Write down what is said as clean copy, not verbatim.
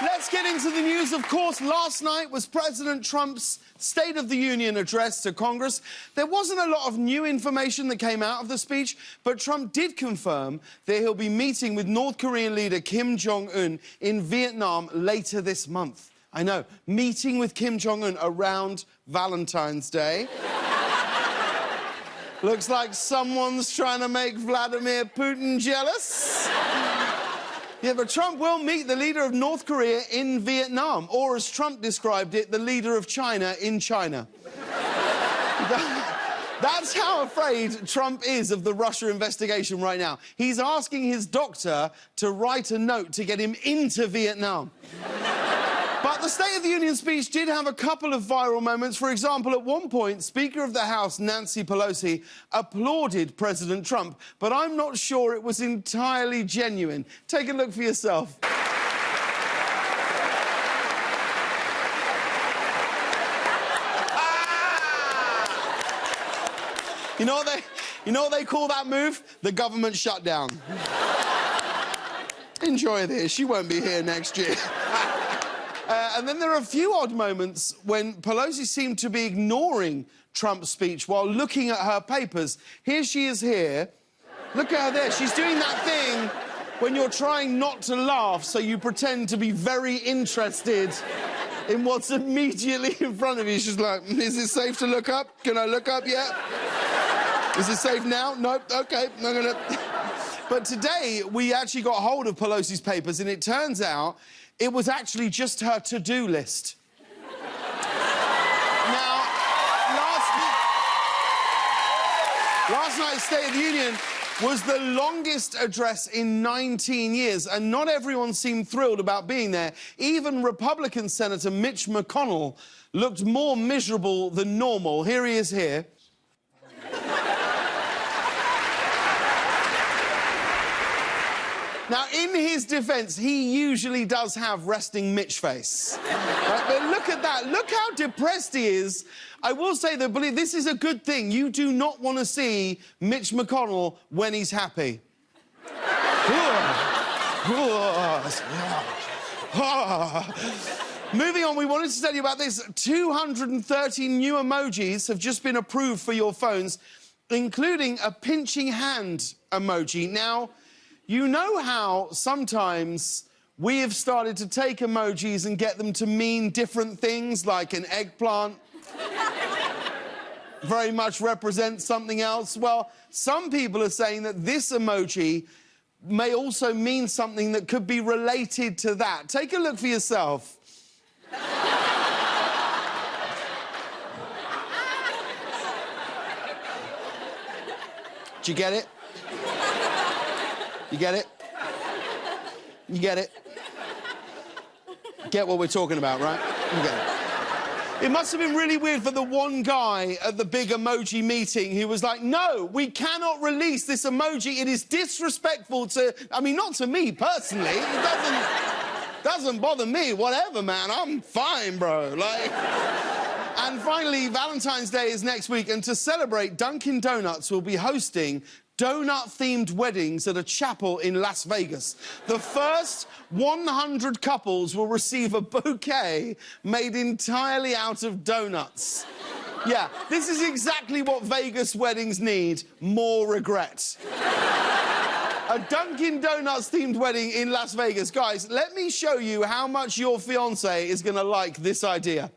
Let's get into the news. Of course, last night was President Trump's State of the Union address to Congress. There wasn't a lot of new information that came out of the speech, but Trump did confirm that he'll be meeting with North Korean leader Kim Jong-un in Vietnam later this month. I know, meeting with Kim Jong-un around Valentine's Day. Looks like someone's trying to make Vladimir Putin jealous. Yeah, but Trump will meet the leader of North Korea in Vietnam, or as Trump described it, the leader of China in China. That's how afraid Trump is of the Russia investigation right now. He's asking his doctor to write a note to get him into Vietnam. But the State of the Union speech did have a couple of viral moments. For example, at one point, Speaker of the House Nancy Pelosi applauded President Trump, but I'm not sure it was entirely genuine. Take a look for yourself. You know what they call that move? The government shutdown. Enjoy this. She won't be here next year. And then there are a few odd moments when Pelosi seemed to be ignoring Trump's speech while looking at her papers. Here she is here. Look at her there. She's doing that thing when you're trying not to laugh, so you pretend to be very interested in what's immediately in front of you. She's like, is it safe to look up? Can I look up yet? Is it safe now? Nope. OK, I'm gonna... But today, we actually got hold of Pelosi's papers, and it turns out it was actually just her to-do list. Now, last night's State of the Union was the longest address in 19 years, and not everyone seemed thrilled about being there. Even Republican Senator Mitch McConnell looked more miserable than normal. Here he is here. Now, in his defence, he usually does have resting Mitch face. Right? But look at that. Look how depressed he is. I will say that, believe this is a good thing. You do not want to see Mitch McConnell when he's happy. Moving on, we wanted to tell you about this. 230 new emojis have just been approved for your phones, including a pinching hand emoji. Now, you know how sometimes we have started to take emojis and get them to mean different things, like an eggplant very much represents something else? Well, some people are saying that this emoji may also mean something that could be related to that. Take a look for yourself. Did you get it? You get it? You get it? Get what we're talking about, right? You get it. It must have been really weird for the one guy at the big emoji meeting who was like, no, we cannot release this emoji. It is disrespectful to... I mean, not to me personally. It doesn't bother me. Whatever, man. I'm fine, bro. Like... And finally, Valentine's Day is next week, and to celebrate, Dunkin' Donuts will be hosting donut-themed weddings at a chapel in Las Vegas. The first 100 couples will receive a bouquet made entirely out of donuts. Yeah, this is exactly what Vegas weddings need, more regret. A Dunkin' Donuts-themed wedding in Las Vegas. Guys, let me show you how much your fiancé is going to like this idea.